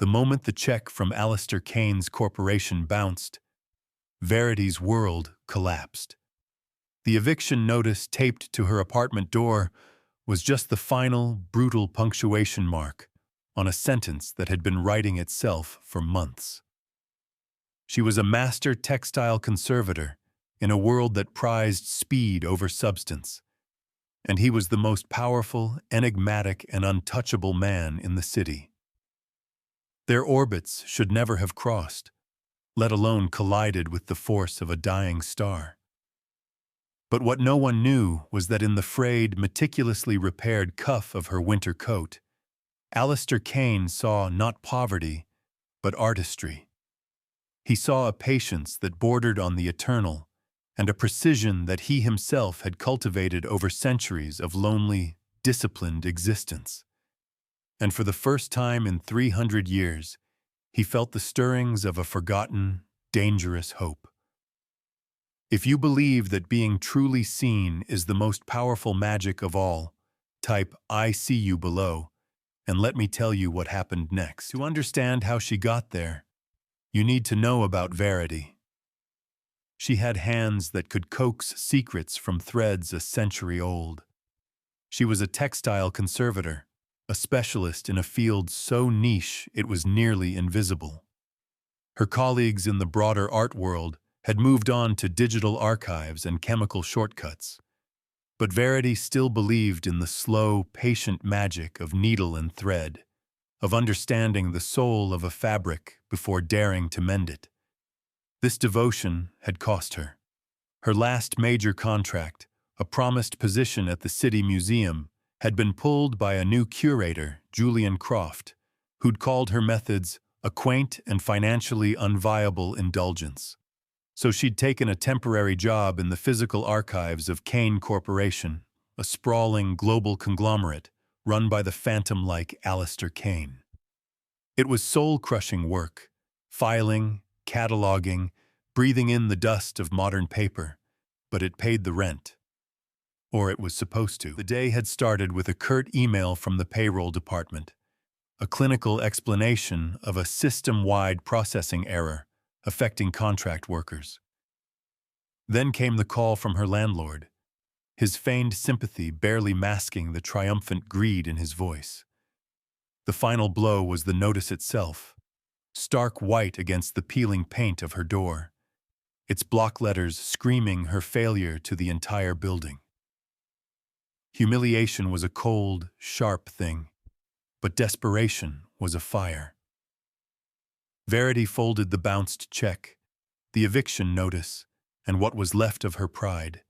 The moment the check from Alistair Caine's corporation bounced, Verity's world collapsed. The eviction notice taped to her apartment door was just the final, brutal punctuation mark on a sentence that had been writing itself for months. She was a master textile conservator in a world that prized speed over substance, and he was the most powerful, enigmatic, and untouchable man in the city. Their orbits should never have crossed, let alone collided with the force of a dying star. But what no one knew was that in the frayed, meticulously repaired cuff of her winter coat, Alistair Caine saw not poverty, but artistry. He saw a patience that bordered on the eternal, and a precision that he himself had cultivated over centuries of lonely, disciplined existence. And for the first time in 300 years, he felt the stirrings of a forgotten, dangerous hope. If you believe that being truly seen is the most powerful magic of all, type "I see you" below, and let me tell you what happened next. To understand how she got there, you need to know about Verity. She had hands that could coax secrets from threads a century old. She was a textile conservator, a specialist in a field so niche it was nearly invisible. Her colleagues in the broader art world had moved on to digital archives and chemical shortcuts, but Verity still believed in the slow, patient magic of needle and thread, of understanding the soul of a fabric before daring to mend it. This devotion had cost her. Her last major contract, a promised position at the City Museum, had been pulled by a new curator, Julian Croft, who'd called her methods a quaint and financially unviable indulgence. So she'd taken a temporary job in the physical archives of Caine Corporation, a sprawling global conglomerate run by the phantom-like Alistair Caine. It was soul-crushing work, filing, cataloging, breathing in the dust of modern paper, but it paid the rent. Or it was supposed to. The day had started with a curt email from the payroll department, a clinical explanation of a system-wide processing error affecting contract workers. Then came the call from her landlord, his feigned sympathy barely masking the triumphant greed in his voice. The final blow was the notice itself, stark white against the peeling paint of her door, its block letters screaming her failure to the entire building. Humiliation was a cold, sharp thing, but desperation was a fire. Verity folded the bounced check, the eviction notice, and what was left of her pride,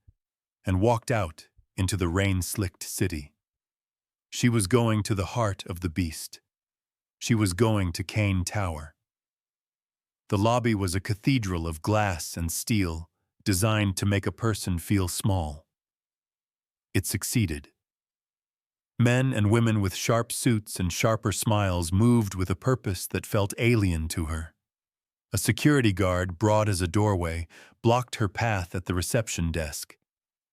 and walked out into the rain-slicked city. She was going to the heart of the beast. She was going to Caine Tower. The lobby was a cathedral of glass and steel, designed to make a person feel small. It succeeded. Men and women with sharp suits and sharper smiles moved with a purpose that felt alien to her. A security guard, broad as a doorway, blocked her path at the reception desk.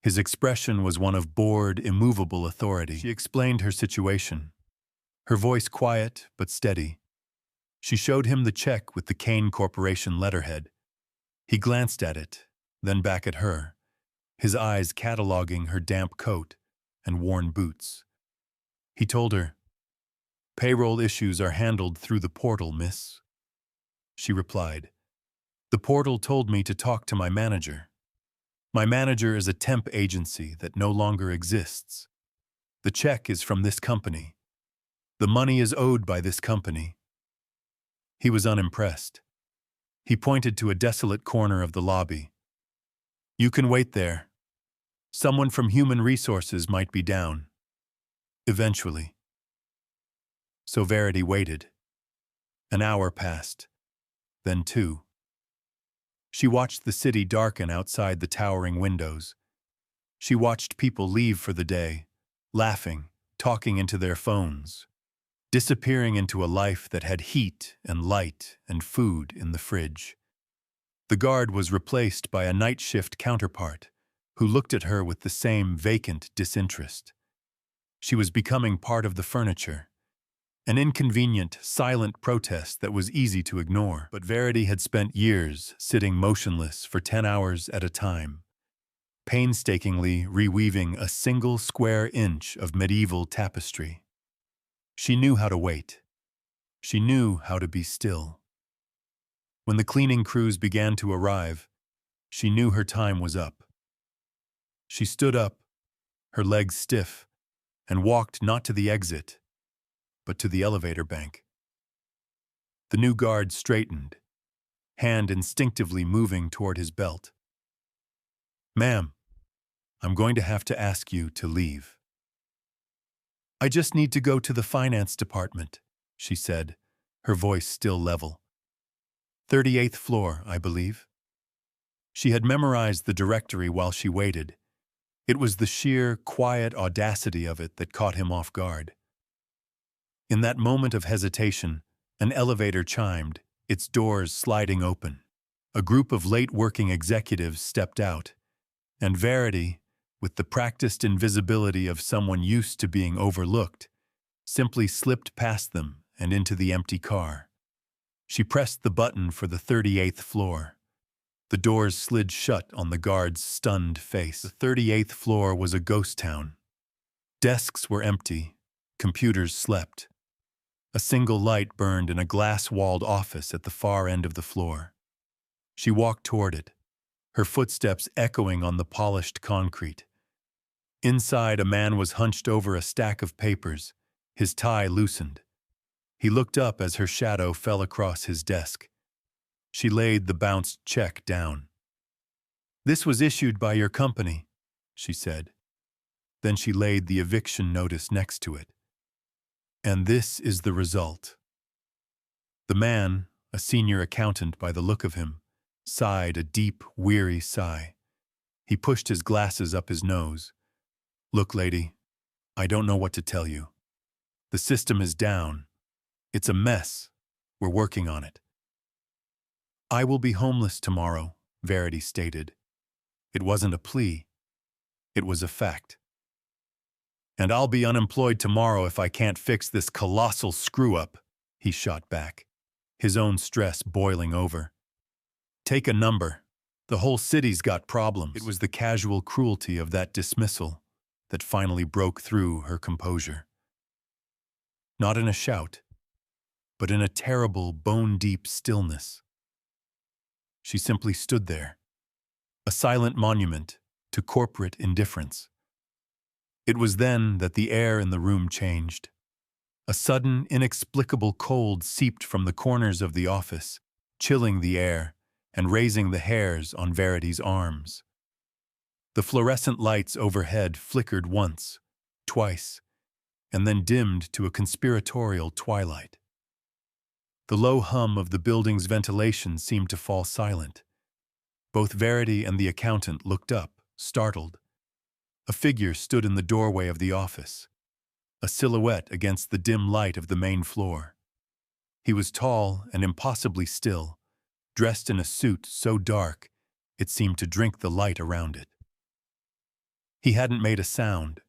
His expression was one of bored, immovable authority. She explained her situation, her voice quiet but steady. She showed him the check with the Caine Corporation letterhead. He glanced at it, then back at her, his eyes cataloging her damp coat and worn boots. He told her, "Payroll issues are handled through the portal, miss." She replied, "The portal told me to talk to my manager. My manager is a temp agency that no longer exists. The check is from this company. The money is owed by this company." He was unimpressed. He pointed to a desolate corner of the lobby. "You can wait there. Someone from Human Resources might be down. Eventually." So Verity waited. An hour passed, then 2. She watched the city darken outside the towering windows. She watched people leave for the day, laughing, talking into their phones, disappearing into a life that had heat and light and food in the fridge. The guard was replaced by a night shift counterpart, who looked at her with the same vacant disinterest. She was becoming part of the furniture, An inconvenient, silent protest that was easy to ignore. But Verity had spent years sitting motionless for 10 hours at a time, painstakingly reweaving a single square inch of medieval tapestry. She knew how to wait. She knew how to be still. When the cleaning crews began to arrive, she knew her time was up. She stood up, her legs stiff, and walked not to the exit, but to the elevator bank. The new guard straightened, hand instinctively moving toward his belt. "Ma'am, I'm going to have to ask you to leave." "I just need to go to the finance department," she said, her voice still level. "38th floor, I believe." She had memorized the directory while she waited. It was the sheer, quiet audacity of it that caught him off guard. In that moment of hesitation, an elevator chimed, its doors sliding open. A group of late-working executives stepped out, and Verity, with the practiced invisibility of someone used to being overlooked, simply slipped past them and into the empty car. She pressed the button for the 38th floor. The doors slid shut on the guard's stunned face. The 38th floor was a ghost town. Desks were empty, computers slept. A single light burned in a glass-walled office at the far end of the floor. She walked toward it, her footsteps echoing on the polished concrete. Inside, a man was hunched over a stack of papers, his tie loosened. He looked up as her shadow fell across his desk. She laid the bounced check down. "This was issued by your company," she said. Then she laid the eviction notice next to it. "And this is the result." The man, a senior accountant by the look of him, sighed a deep, weary sigh. He pushed his glasses up his nose. "Look, lady, I don't know what to tell you. The system is down. It's a mess. We're working on it." "I will be homeless tomorrow," Verity stated. It wasn't a plea. It was a fact. "And I'll be unemployed tomorrow if I can't fix this colossal screw-up," he shot back, his own stress boiling over. "Take a number. The whole city's got problems." It was the casual cruelty of that dismissal that finally broke through her composure. Not in a shout, but in a terrible, bone-deep stillness. She simply stood there, a silent monument to corporate indifference. It was then that the air in the room changed. A sudden, inexplicable cold seeped from the corners of the office, chilling the air and raising the hairs on Verity's arms. The fluorescent lights overhead flickered once, twice, and then dimmed to a conspiratorial twilight. The low hum of the building's ventilation seemed to fall silent. Both Verity and the accountant looked up, startled. A figure stood in the doorway of the office, a silhouette against the dim light of the main floor. He was tall and impossibly still, dressed in a suit so dark it seemed to drink the light around it. He hadn't made a sound,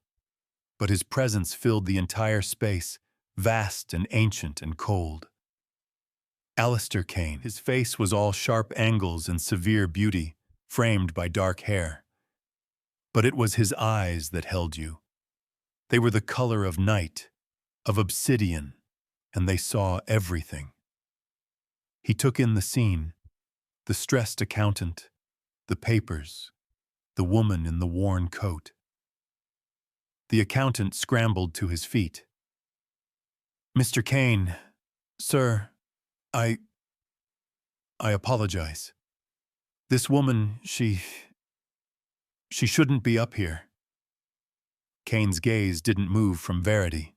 but his presence filled the entire space, vast and ancient and cold. Alistair Caine. His face was all sharp angles and severe beauty, framed by dark hair. But it was his eyes that held you. They were the color of night, of obsidian, and they saw everything. He took in the scene, the stressed accountant, the papers, the woman in the worn coat. The accountant scrambled to his feet. "Mr. Caine, sir, I apologize. This woman, she shouldn't be up here." Caine's gaze didn't move from Verity.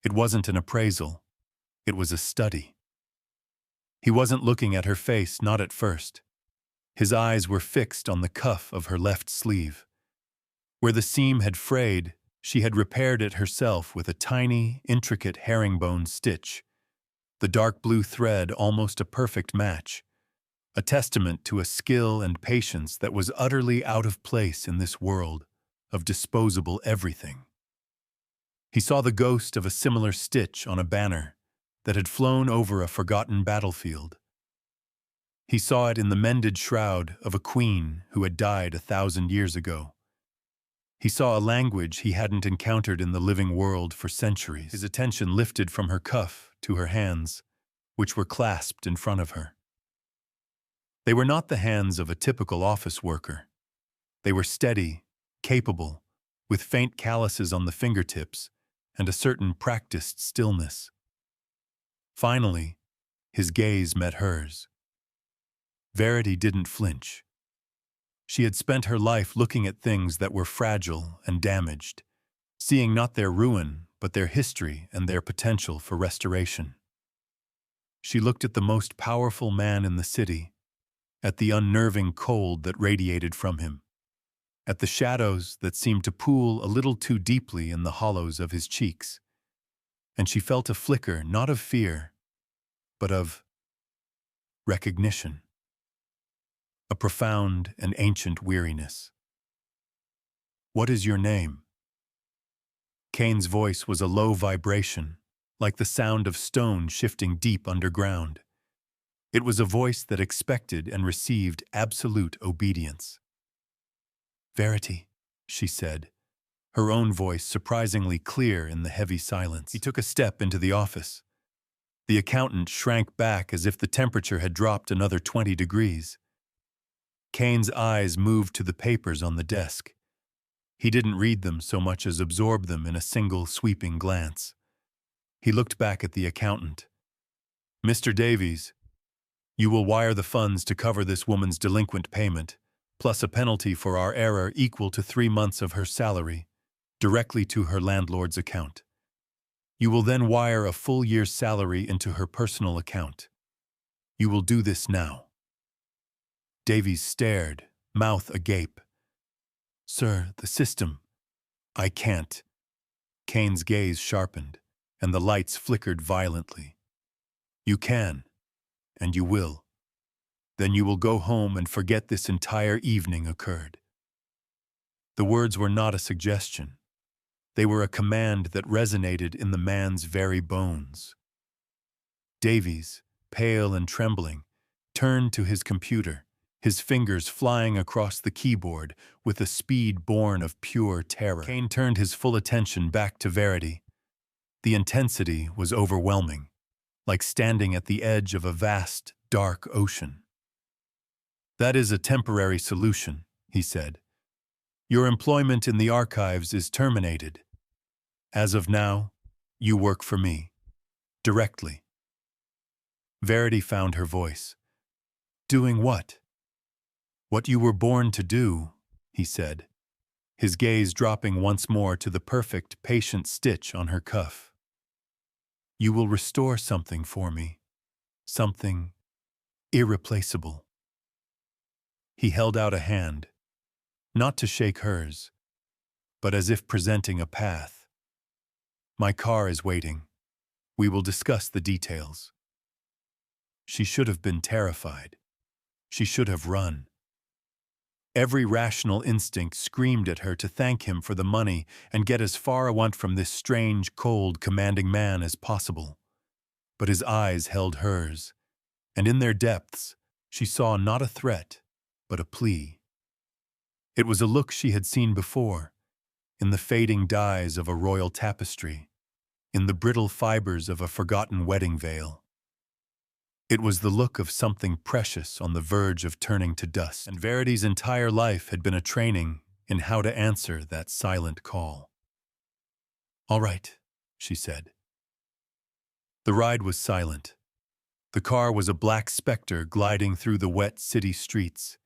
It wasn't an appraisal. It was a study. He wasn't looking at her face, not at first. His eyes were fixed on the cuff of her left sleeve. Where the seam had frayed, she had repaired it herself with a tiny, intricate herringbone stitch. The dark blue thread almost a perfect match, a testament to a skill and patience that was utterly out of place in this world of disposable everything. He saw the ghost of a similar stitch on a banner that had flown over a forgotten battlefield. He saw it in the mended shroud of a queen who had died 1,000 years ago. He saw a language he hadn't encountered in the living world for centuries. His attention lifted from her cuff to her hands, which were clasped in front of her. They were not the hands of a typical office worker. They were steady, capable, with faint calluses on the fingertips and a certain practiced stillness. Finally, his gaze met hers. Verity didn't flinch. She had spent her life looking at things that were fragile and damaged, seeing not their ruin, but their history and their potential for restoration. She looked at the most powerful man in the city, at the unnerving cold that radiated from him, at the shadows that seemed to pool a little too deeply in the hollows of his cheeks, and she felt a flicker not of fear, but of recognition. A profound and ancient weariness. "What is your name?" Caine's voice was a low vibration, like the sound of stone shifting deep underground. It was a voice that expected and received absolute obedience. "Verity," she said, her own voice surprisingly clear in the heavy silence. He took a step into the office. The accountant shrank back as if the temperature had dropped another 20 degrees. Caine's eyes moved to the papers on the desk. He didn't read them so much as absorb them in a single sweeping glance. He looked back at the accountant. "Mr. Davies, you will wire the funds to cover this woman's delinquent payment, plus a penalty for our error equal to 3 months of her salary, directly to her landlord's account. You will then wire a full year's salary into her personal account. You will do this now." Davies stared, mouth agape. "Sir, the system—" "I can't." Caine's gaze sharpened, and the lights flickered violently. "You can, and you will. Then you will go home and forget this entire evening occurred." The words were not a suggestion. They were a command that resonated in the man's very bones. Davies, pale and trembling, turned to his computer, his fingers flying across the keyboard with a speed born of pure terror. Caine turned his full attention back to Verity. The intensity was overwhelming, like standing at the edge of a vast, dark ocean. "That is a temporary solution," he said. "Your employment in the archives is terminated. As of now, you work for me, directly." Verity found her voice. "Doing what?" "What you were born to do," he said, his gaze dropping once more to the perfect, patient stitch on her cuff. "You will restore something for me, something irreplaceable." He held out a hand, not to shake hers, but as if presenting a path. "My car is waiting. We will discuss the details." She should have been terrified. She should have run. Every rational instinct screamed at her to thank him for the money and get as far away from this strange, cold, commanding man as possible. But his eyes held hers, and in their depths she saw not a threat, but a plea. It was a look she had seen before, in the fading dyes of a royal tapestry, in the brittle fibers of a forgotten wedding veil. It was the look of something precious on the verge of turning to dust, and Verity's entire life had been a training in how to answer that silent call. "All right," she said. The ride was silent. The car was a black specter gliding through the wet city streets,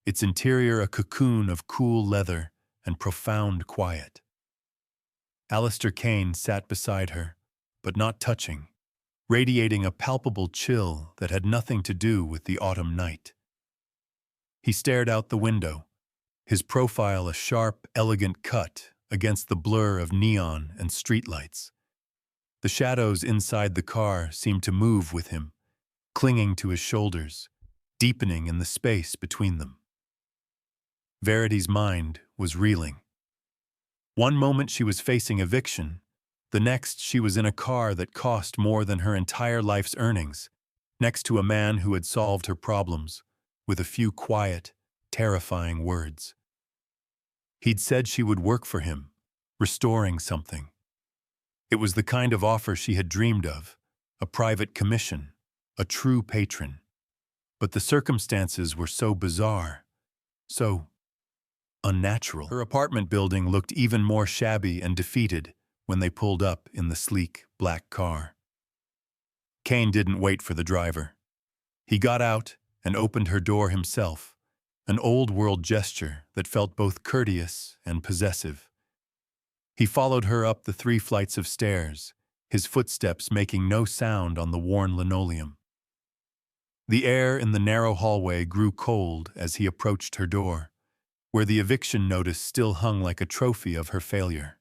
its interior a cocoon of cool leather and profound quiet. Alistair Caine sat beside her, but not touching, radiating a palpable chill that had nothing to do with the autumn night. He stared out the window, his profile a sharp, elegant cut against the blur of neon and streetlights. The shadows inside the car seemed to move with him, clinging to his shoulders, deepening in the space between them. Verity's mind was reeling. One moment she was facing eviction, The next, she was in a car that cost more than her entire life's earnings, next to a man who had solved her problems with a few quiet, terrifying words. He'd said she would work for him, restoring something. It was the kind of offer she had dreamed of, a private commission, a true patron. But the circumstances were so bizarre, so unnatural. Her apartment building looked even more shabby and defeated when they pulled up in the sleek, black car. Caine didn't wait for the driver. He got out and opened her door himself, an old-world gesture that felt both courteous and possessive. He followed her up the 3 flights of stairs, his footsteps making no sound on the worn linoleum. The air in the narrow hallway grew cold as he approached her door, where the eviction notice still hung like a trophy of her failure.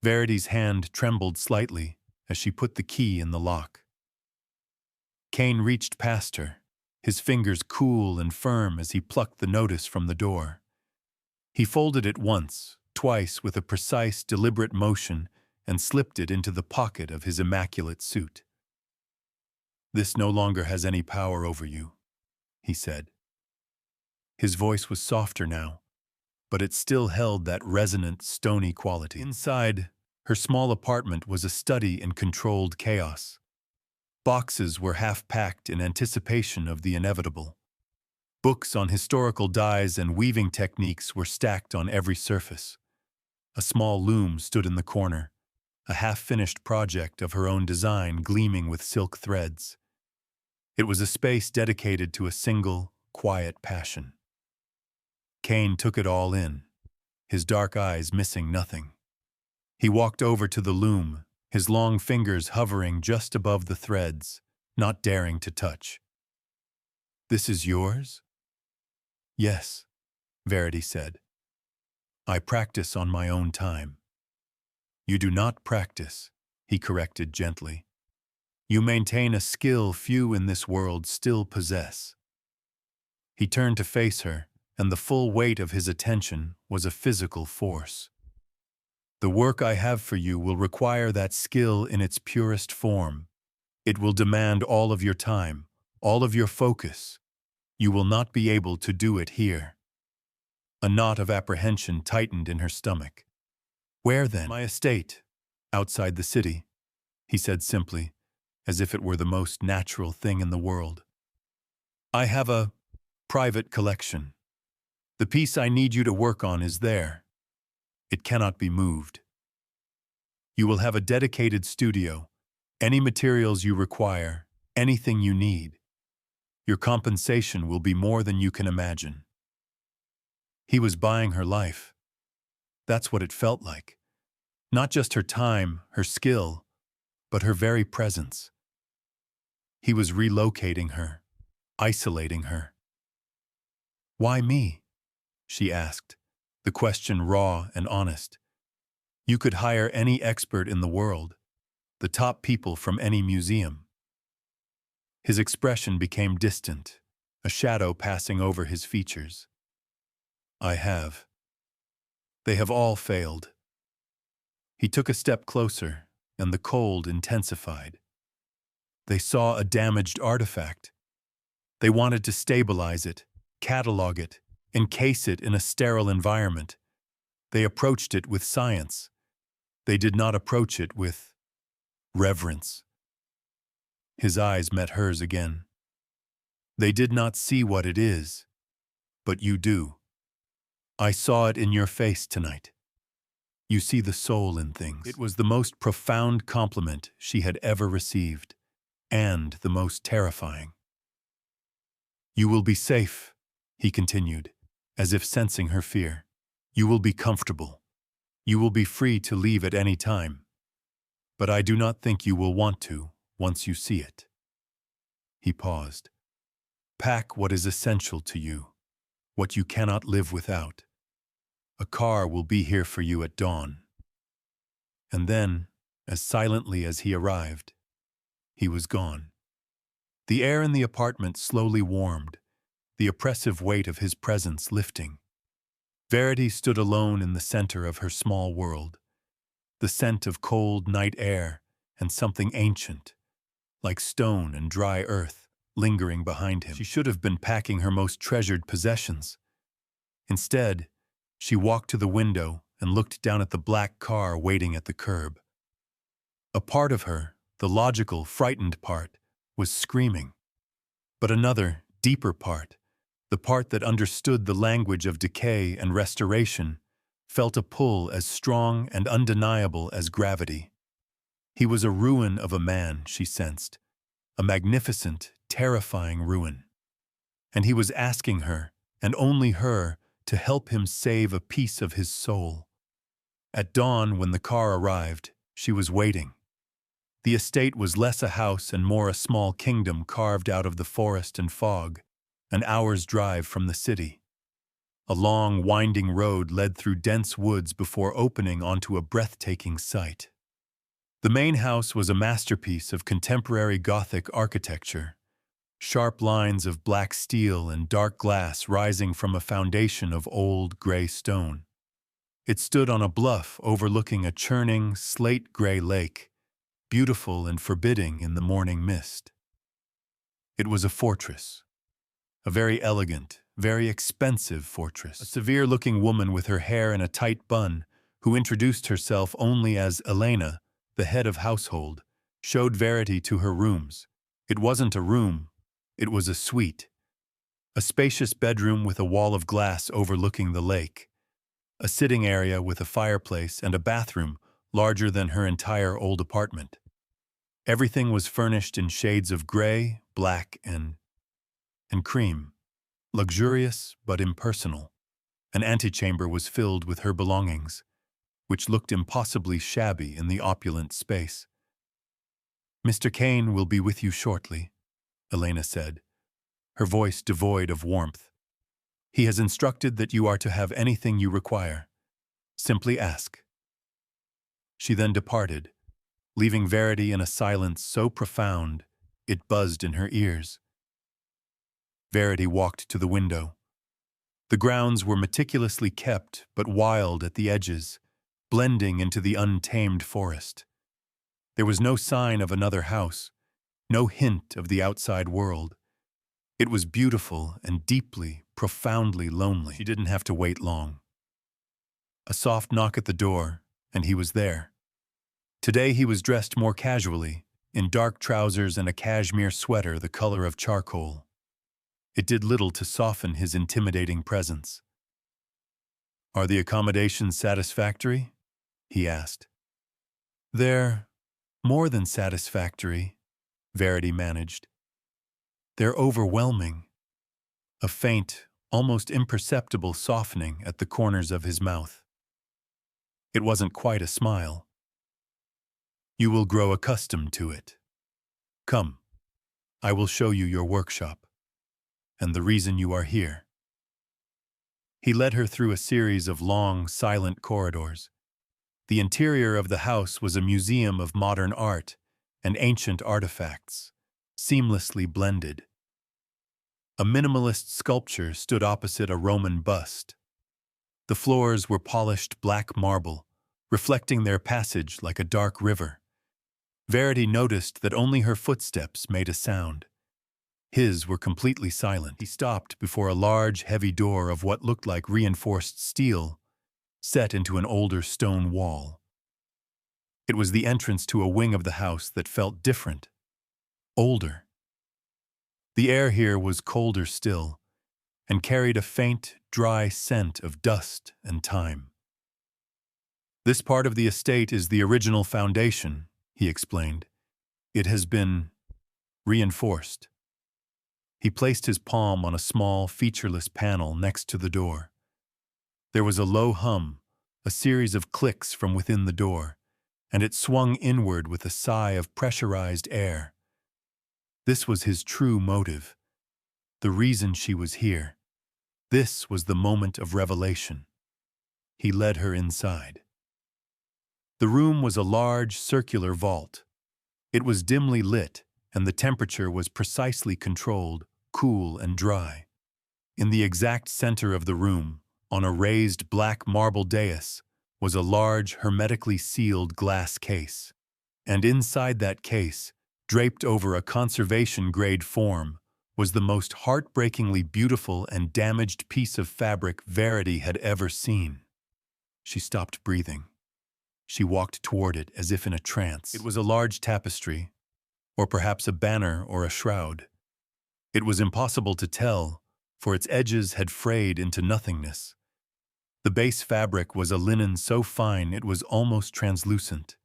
Verity's hand trembled slightly as she put the key in the lock. Caine reached past her, his fingers cool and firm as he plucked the notice from the door. He folded it once, twice with a precise, deliberate motion and slipped it into the pocket of his immaculate suit. "This no longer has any power over you," he said. His voice was softer now, but it still held that resonant, stony quality. Inside, her small apartment was a study in controlled chaos. Boxes were half-packed in anticipation of the inevitable. Books on historical dyes and weaving techniques were stacked on every surface. A small loom stood in the corner, a half-finished project of her own design gleaming with silk threads. It was a space dedicated to a single, quiet passion. Caine took it all in, his dark eyes missing nothing. He walked over to the loom, his long fingers hovering just above the threads, not daring to touch. "This is yours?" "Yes," Verity said. "I practice on my own time." "You do not practice," he corrected gently. "You maintain a skill few in this world still possess." He turned to face her, and the full weight of his attention was a physical force. "The work I have for you will require that skill in its purest form. It will demand all of your time, all of your focus. You will not be able to do it here." A knot of apprehension tightened in her stomach. "Where then?" "My estate, outside the city," he said simply, as if it were the most natural thing in the world. "I have a private collection. The piece I need you to work on is there. It cannot be moved. You will have a dedicated studio, any materials you require, anything you need. Your compensation will be more than you can imagine." He was buying her life. That's what it felt like. Not just her time, her skill, but her very presence. He was relocating her, isolating her. "Why me?" she asked, the question raw and honest. "You could hire any expert in the world, the top people from any museum." His expression became distant, a shadow passing over his features. "I have. They have all failed." He took a step closer, and the cold intensified. They saw a damaged artifact. They wanted to stabilize it, catalog it, encase it in a sterile environment. They approached it with science. They did not approach it with reverence. His eyes met hers again. "They did not see what it is, but you do. I saw it in your face tonight. You see the soul in things." It was the most profound compliment she had ever received, and the most terrifying. "You will be safe," he continued, as if sensing her fear. "You will be comfortable. You will be free to leave at any time. But I do not think you will want to once you see it." He paused. "Pack what is essential to you, what you cannot live without. A car will be here for you at dawn." And then, as silently as he arrived, he was gone. The air in the apartment slowly warmed, the oppressive weight of his presence lifting. Verity stood alone in the center of her small world. the scent of cold night air and something ancient, like stone and dry earth, lingering behind him. She should have been packing her most treasured possessions. Instead, she walked to the window and looked down at the black car waiting at the curb. A part of her, the logical, frightened part, was screaming. But another, deeper part, the part that understood the language of decay and restoration, felt a pull as strong and undeniable as gravity. He was a ruin of a man, she sensed, a magnificent, terrifying ruin. And he was asking her, and only her, to help him save a piece of his soul. At dawn, when the car arrived, she was waiting. The estate was less a house and more a small kingdom carved out of the forest and fog, an hour's drive from the city. A long, winding road led through dense woods before opening onto a breathtaking sight. The main house was a masterpiece of contemporary Gothic architecture, sharp lines of black steel and dark glass rising from a foundation of old gray stone. It stood on a bluff overlooking a churning, slate-gray lake, beautiful and forbidding in the morning mist. It was a fortress, a very elegant, very expensive fortress. A severe-looking woman with her hair in a tight bun, who introduced herself only as Elena, the head of household, showed Verity to her rooms. It wasn't a room, it was a suite. A spacious bedroom with a wall of glass overlooking the lake. A sitting area with a fireplace and a bathroom larger than her entire old apartment. Everything was furnished in shades of gray, black, and cream. Luxurious but impersonal. An antechamber was filled with her belongings, which looked impossibly shabby in the opulent space. "Mr. Caine will be with you shortly," Elena said, her voice devoid of warmth. "He has instructed that you are to have anything you require. Simply ask." She then departed, leaving Verity in a silence so profound it buzzed in her ears. Verity walked to the window. The grounds were meticulously kept but wild at the edges, blending into the untamed forest. There was no sign of another house, no hint of the outside world. It was beautiful and deeply, profoundly lonely. She didn't have to wait long. A soft knock at the door, and he was there. Today he was dressed more casually, in dark trousers and a cashmere sweater the color of charcoal. It did little to soften his intimidating presence. "Are the accommodations satisfactory?" he asked. "They're more than satisfactory," Verity managed. "They're overwhelming." A faint, almost imperceptible softening at the corners of his mouth. It wasn't quite a smile. "You will grow accustomed to it. Come, I will show you your workshop, and the reason you are here." He led her through a series of long, silent corridors. The interior of the house was a museum of modern art and ancient artifacts, seamlessly blended. A minimalist sculpture stood opposite a Roman bust. The floors were polished black marble, reflecting their passage like a dark river. Verity noticed that only her footsteps made a sound. His were completely silent. He stopped before a large, heavy door of what looked like reinforced steel, set into an older stone wall. It was the entrance to a wing of the house that felt different, older. The air here was colder still, and carried a faint, dry scent of dust and time. "This part of the estate is the original foundation," he explained. "It has been reinforced." He placed his palm on a small, featureless panel next to the door. There was a low hum, a series of clicks from within the door, and it swung inward with a sigh of pressurized air. This was his true motive, the reason she was here. This was the moment of revelation. He led her inside. The room was a large, circular vault. It was dimly lit, and the temperature was precisely controlled, cool and dry. In the exact center of the room, on a raised black marble dais, was a large, hermetically sealed glass case. And inside that case, draped over a conservation-grade form, was the most heartbreakingly beautiful and damaged piece of fabric Verity had ever seen. She stopped breathing. She walked toward it as if in a trance. It was a large tapestry, or perhaps a banner or a shroud. It was impossible to tell, for its edges had frayed into nothingness. The base fabric was a linen so fine it was almost translucent,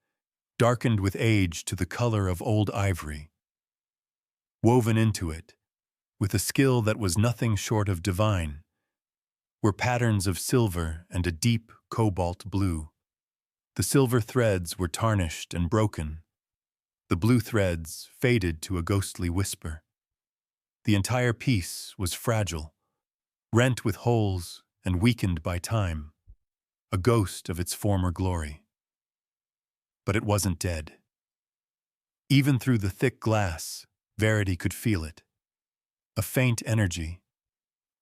darkened with age to the color of old ivory. Woven into it, with a skill that was nothing short of divine, were patterns of silver and a deep cobalt blue. The silver threads were tarnished and broken. The blue threads faded to a ghostly whisper. The entire piece was fragile, rent with holes and weakened by time, a ghost of its former glory. But it wasn't dead. Even through the thick glass, Verity could feel it. A faint energy,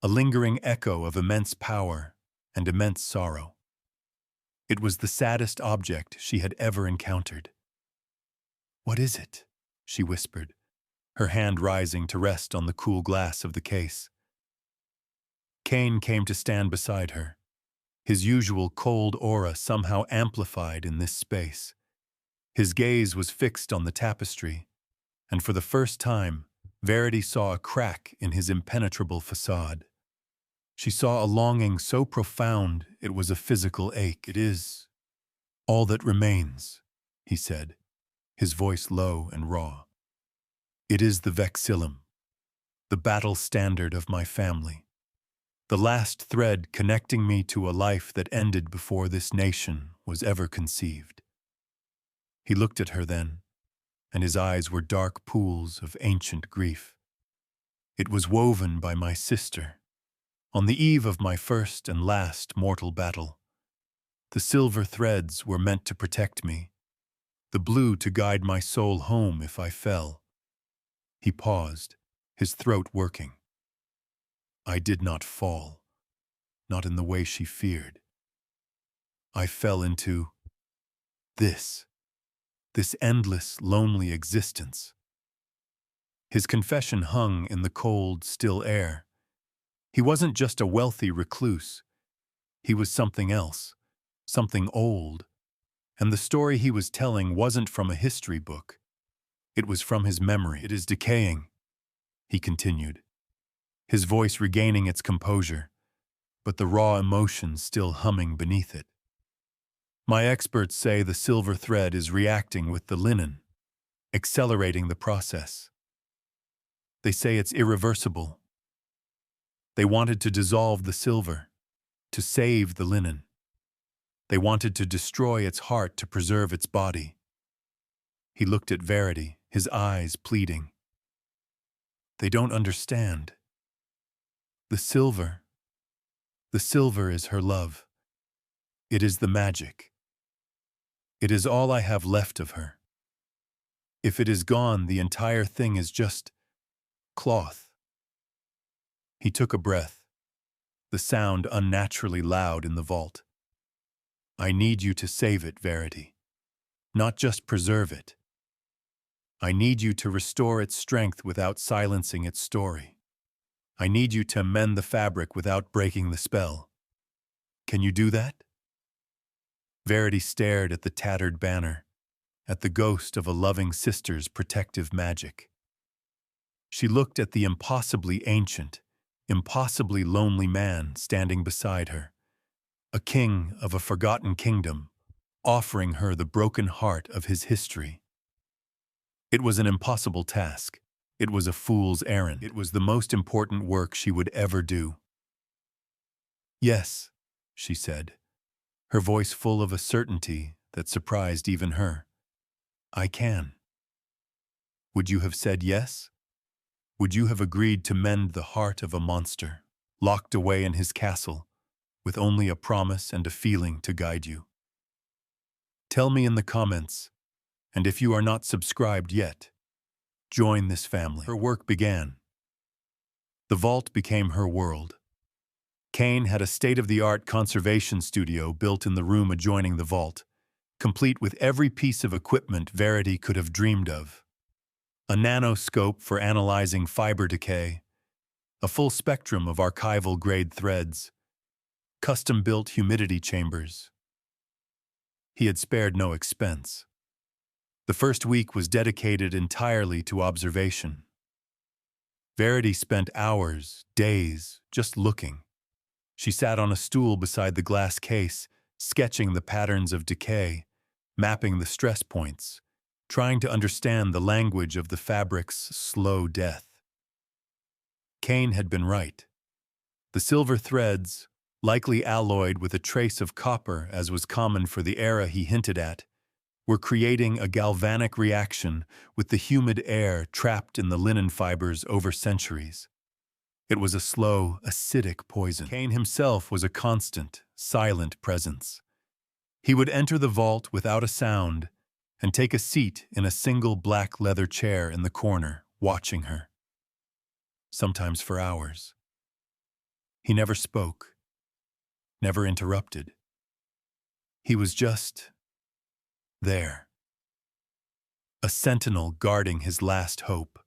a lingering echo of immense power and immense sorrow. It was the saddest object she had ever encountered. "What is it?" she whispered, her hand rising to rest on the cool glass of the case. Caine came to stand beside her, his usual cold aura somehow amplified in this space. His gaze was fixed on the tapestry, and for the first time, Verity saw a crack in his impenetrable facade. She saw a longing so profound it was a physical ache. "It is all that remains," he said, his voice low and raw. "It is the vexillum, the battle standard of my family, the last thread connecting me to a life that ended before this nation was ever conceived." He looked at her then, and his eyes were dark pools of ancient grief. "It was woven by my sister, on the eve of my first and last mortal battle. The silver threads were meant to protect me, the blue to guide my soul home if I fell." He paused, his throat working. "I did not fall, not in the way she feared. I fell into this endless, lonely existence." His confession hung in the cold, still air. He wasn't just a wealthy recluse. He was something else, something old. And the story he was telling wasn't from a history book. It was from his memory. "It is decaying," he continued, his voice regaining its composure, but the raw emotion still humming beneath it. "My experts say the silver thread is reacting with the linen, accelerating the process. They say it's irreversible. They wanted to dissolve the silver, to save the linen. They wanted to destroy its heart to preserve its body." He looked at Verity, his eyes pleading. "They don't understand. The silver is her love. It is the magic. It is all I have left of her. If it is gone, the entire thing is just cloth." He took a breath, the sound unnaturally loud in the vault. "I need you to save it, Verity. Not just preserve it. I need you to restore its strength without silencing its story. I need you to mend the fabric without breaking the spell. Can you do that?" Verity stared at the tattered banner, at the ghost of a loving sister's protective magic. She looked at the impossibly ancient, impossibly lonely man standing beside her, a king of a forgotten kingdom, offering her the broken heart of his history. It was an impossible task. It was a fool's errand. It was the most important work she would ever do. "Yes," she said, her voice full of a certainty that surprised even her. "I can." Would you have said yes? Would you have agreed to mend the heart of a monster, locked away in his castle, with only a promise and a feeling to guide you? Tell me in the comments, and if you are not subscribed yet, join this family. Her work began. The vault became her world. Caine had a state-of-the-art conservation studio built in the room adjoining the vault, complete with every piece of equipment Verity could have dreamed of. A nanoscope for analyzing fiber decay, a full spectrum of archival-grade threads, custom-built humidity chambers. He had spared no expense. The first week was dedicated entirely to observation. Verity spent hours, days, just looking. She sat on a stool beside the glass case, sketching the patterns of decay, mapping the stress points, trying to understand the language of the fabric's slow death. Caine had been right. The silver threads, likely alloyed with a trace of copper as was common for the era he hinted at, were creating a galvanic reaction with the humid air trapped in the linen fibers over centuries. It was a slow, acidic poison. Caine himself was a constant, silent presence. He would enter the vault without a sound and take a seat in a single black leather chair in the corner, watching her. Sometimes for hours. He never spoke, never interrupted. He was just there. A sentinel guarding his last hope.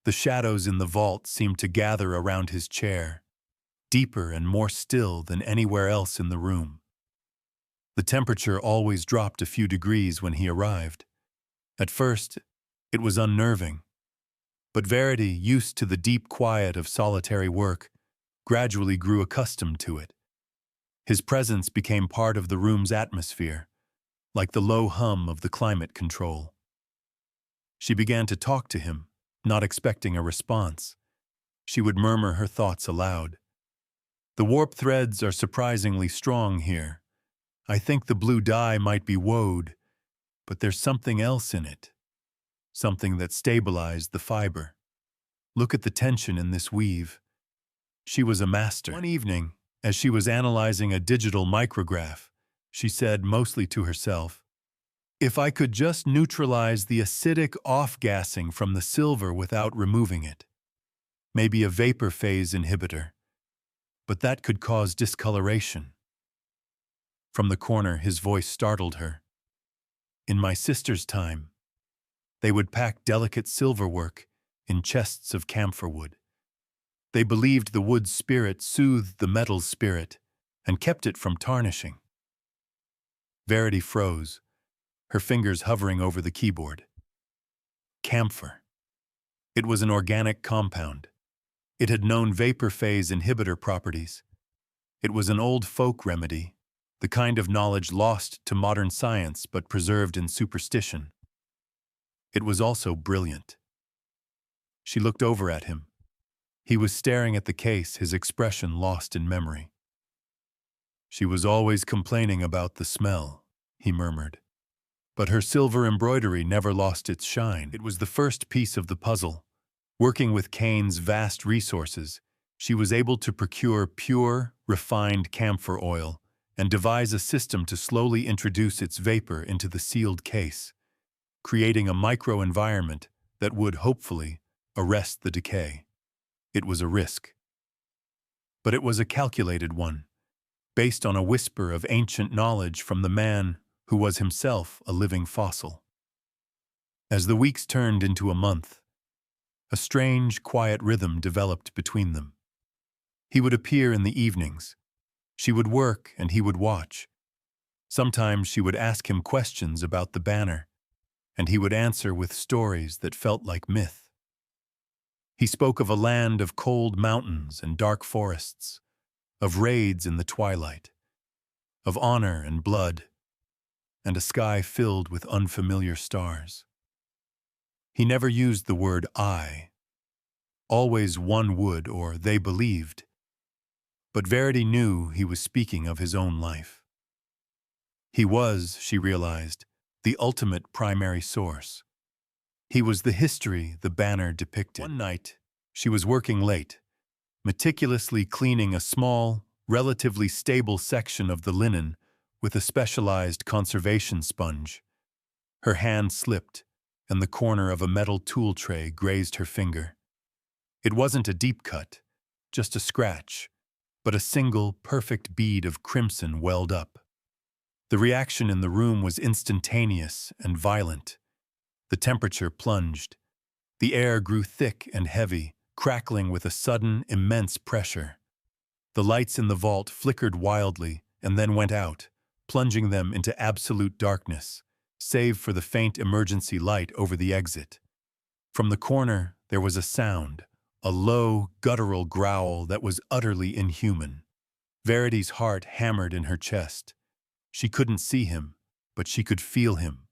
The shadows in the vault seemed to gather around his chair, deeper and more still than anywhere else in the room. The temperature always dropped a few degrees when he arrived. At first, it was unnerving, but Verity, used to the deep quiet of solitary work, gradually grew accustomed to it. His presence became part of the room's atmosphere, like the low hum of the climate control. She began to talk to him, not expecting a response. She would murmur her thoughts aloud. "The warp threads are surprisingly strong here. I think the blue dye might be woad, but there's something else in it. Something that stabilized the fiber. Look at the tension in this weave." She was a master. One evening, as she was analyzing a digital micrograph, she said, mostly to herself, "If I could just neutralize the acidic off-gassing from the silver without removing it. Maybe a vapor phase inhibitor. But that could cause discoloration." From the corner, his voice startled her. "In my sister's time, they would pack delicate silverwork in chests of camphor wood. They believed the wood's spirit soothed the metal's spirit and kept it from tarnishing." Verity froze, her fingers hovering over the keyboard. Camphor. It was an organic compound. It had known vapor phase inhibitor properties. It was an old folk remedy, the kind of knowledge lost to modern science but preserved in superstition. It was also brilliant. She looked over at him. He was staring at the case, his expression lost in memory. "She was always complaining about the smell," he murmured. But her silver embroidery never lost its shine. It was the first piece of the puzzle. Working with Caine's vast resources, she was able to procure pure, refined camphor oil and devise a system to slowly introduce its vapor into the sealed case, creating a microenvironment that would, hopefully, arrest the decay. It was a risk. But it was a calculated one, based on a whisper of ancient knowledge from the man who was himself a living fossil. As the weeks turned into a month, a strange, quiet rhythm developed between them. He would appear in the evenings. She would work and he would watch. Sometimes she would ask him questions about the banner, and he would answer with stories that felt like myth. He spoke of a land of cold mountains and dark forests, of raids in the twilight, of honor and blood, and a sky filled with unfamiliar stars. He never used the word "I." Always one would, or they believed. But Verity knew he was speaking of his own life. He was, she realized, the ultimate primary source. He was the history the banner depicted. One night, she was working late, meticulously cleaning a small, relatively stable section of the linen with a specialized conservation sponge. Her hand slipped, and the corner of a metal tool tray grazed her finger. It wasn't a deep cut, just a scratch, but a single, perfect bead of crimson welled up. The reaction in the room was instantaneous and violent. The temperature plunged. The air grew thick and heavy, crackling with a sudden, immense pressure. The lights in the vault flickered wildly and then went out, plunging them into absolute darkness, save for the faint emergency light over the exit. From the corner, there was a sound, a low, guttural growl that was utterly inhuman. Verity's heart hammered in her chest. She couldn't see him, but she could feel him.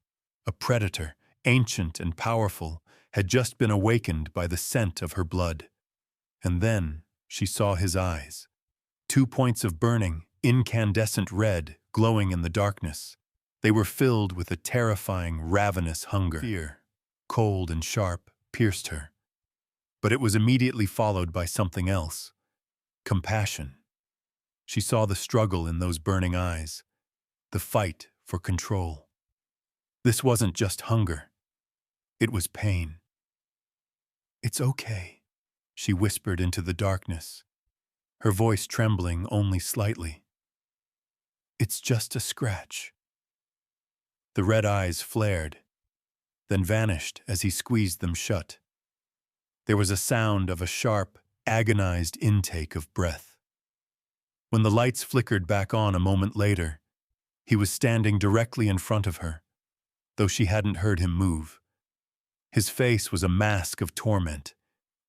A predator, ancient and powerful, had just been awakened by the scent of her blood. And then she saw his eyes. 2 points of burning, incandescent red, glowing in the darkness. They were filled with a terrifying, ravenous hunger. Fear, cold and sharp, pierced her. But it was immediately followed by something else. Compassion. She saw the struggle in those burning eyes, the fight for control. This wasn't just hunger. It was pain. "It's okay," she whispered into the darkness, her voice trembling only slightly. "It's just a scratch." The red eyes flared, then vanished as he squeezed them shut. There was a sound of a sharp, agonized intake of breath. When the lights flickered back on a moment later, he was standing directly in front of her, though she hadn't heard him move. His face was a mask of torment,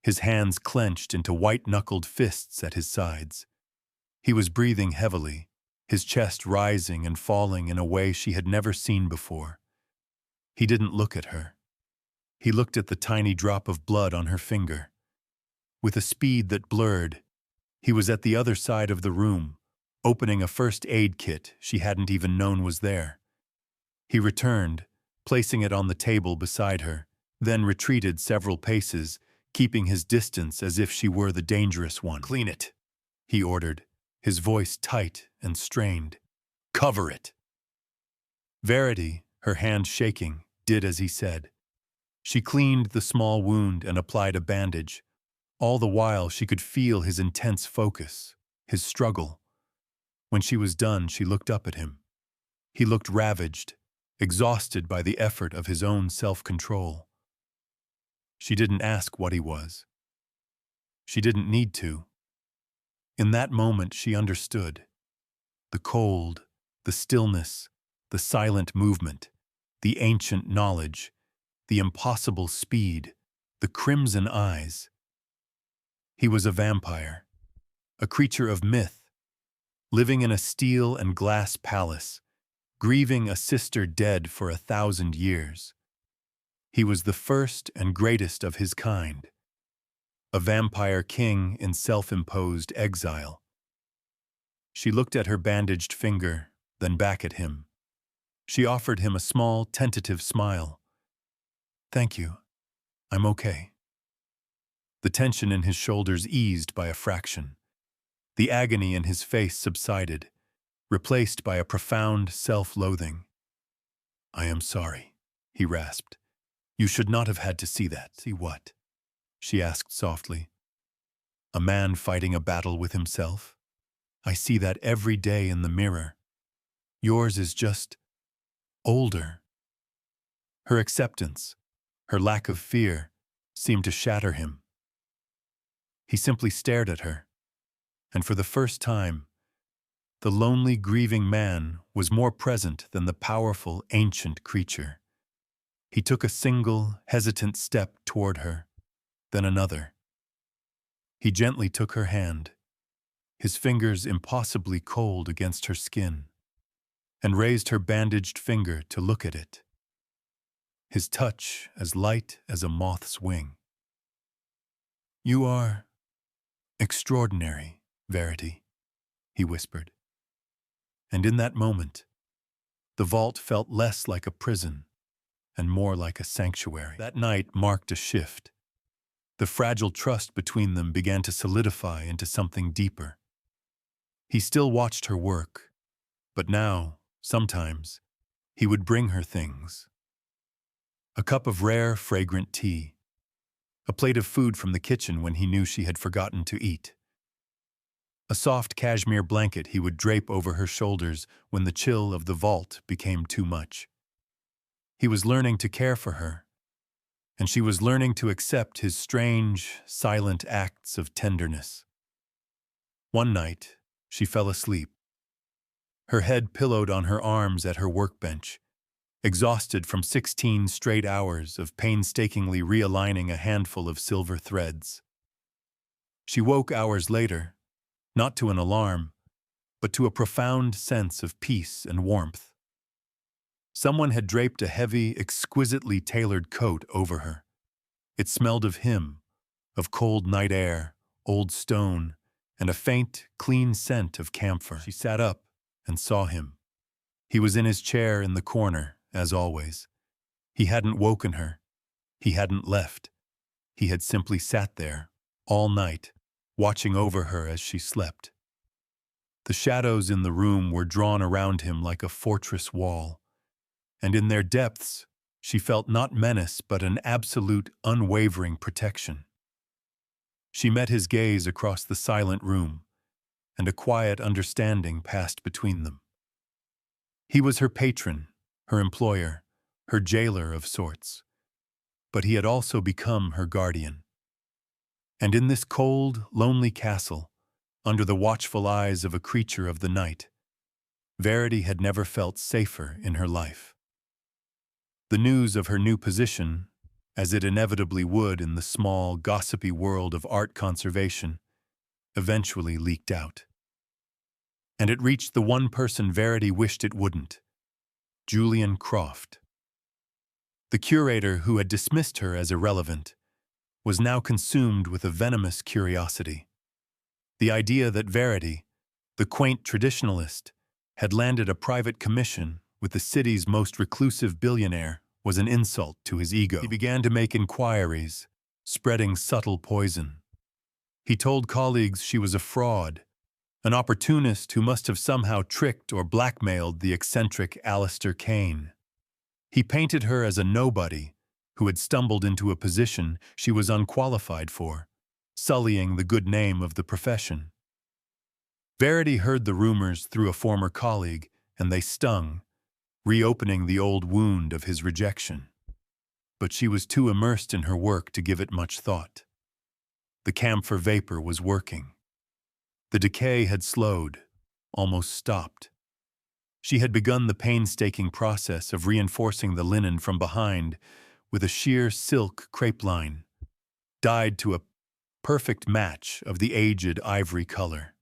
his hands clenched into white-knuckled fists at his sides. He was breathing heavily, his chest rising and falling in a way she had never seen before. He didn't look at her. He looked at the tiny drop of blood on her finger. With a speed that blurred, he was at the other side of the room, opening a first aid kit she hadn't even known was there. He returned, placing it on the table beside her, then retreated several paces, keeping his distance as if she were the dangerous one. "Clean it," he ordered, his voice tight and strained. "Cover it." Verity, her hand shaking, did as he said. She cleaned the small wound and applied a bandage. All the while she could feel his intense focus, his struggle. When she was done, she looked up at him. He looked ravaged, exhausted by the effort of his own self-control. She didn't ask what he was. She didn't need to. In that moment she understood. The cold, the stillness, the silent movement, the ancient knowledge, the impossible speed, the crimson eyes. He was a vampire, a creature of myth, living in a steel and glass palace, grieving a sister dead for 1,000 years. He was the first and greatest of his kind, a vampire king in self-imposed exile. She looked at her bandaged finger, then back at him. She offered him a small, tentative smile. "Thank you. I'm okay." The tension in his shoulders eased by a fraction. The agony in his face subsided, replaced by a profound self-loathing. "I am sorry," he rasped. "You should not have had to see that." "See what?" she asked softly. "A man fighting a battle with himself? I see that every day in the mirror. Yours is just older." Her acceptance, her lack of fear, seemed to shatter him. He simply stared at her, and for the first time, the lonely, grieving man was more present than the powerful, ancient creature. He took a single, hesitant step toward her, then another. He gently took her hand, his fingers impossibly cold against her skin, and raised her bandaged finger to look at it. His touch as light as a moth's wing. "You are extraordinary, Verity," he whispered. And in that moment, the vault felt less like a prison and more like a sanctuary. That night marked a shift. The fragile trust between them began to solidify into something deeper. He still watched her work, but now, sometimes, he would bring her things. A cup of rare, fragrant tea, a plate of food from the kitchen when he knew she had forgotten to eat, a soft cashmere blanket he would drape over her shoulders when the chill of the vault became too much. He was learning to care for her, and she was learning to accept his strange, silent acts of tenderness. One night, she fell asleep, her head pillowed on her arms at her workbench, exhausted from 16 straight hours of painstakingly realigning a handful of silver threads. She woke hours later, not to an alarm, but to a profound sense of peace and warmth. Someone had draped a heavy, exquisitely tailored coat over her. It smelled of him, of cold night air, old stone, and a faint, clean scent of camphor. She sat up and saw him. He was in his chair in the corner, as always. He hadn't woken her. He hadn't left. He had simply sat there, all night, watching over her as she slept. The shadows in the room were drawn around him like a fortress wall, and in their depths, she felt not menace but an absolute, unwavering protection. She met his gaze across the silent room, and a quiet understanding passed between them. He was her patron, her employer, her jailer of sorts, but he had also become her guardian. And in this cold, lonely castle, under the watchful eyes of a creature of the night, Verity had never felt safer in her life. The news of her new position, as it inevitably would in the small, gossipy world of art conservation, eventually leaked out. And it reached the one person Verity wished it wouldn't: Julian Croft. The curator who had dismissed her as irrelevant was now consumed with a venomous curiosity. The idea that Verity, the quaint traditionalist, had landed a private commission with the city's most reclusive billionaire was an insult to his ego. He began to make inquiries, spreading subtle poison. He told colleagues she was a fraud, an opportunist who must have somehow tricked or blackmailed the eccentric Alistair Caine. He painted her as a nobody who had stumbled into a position she was unqualified for, sullying the good name of the profession. Verity heard the rumors through a former colleague, and they stung, reopening the old wound of his rejection. But she was too immersed in her work to give it much thought. The camphor vapor was working. The decay had slowed, almost stopped. She had begun the painstaking process of reinforcing the linen from behind with a sheer silk crepe line, dyed to a perfect match of the aged ivory color.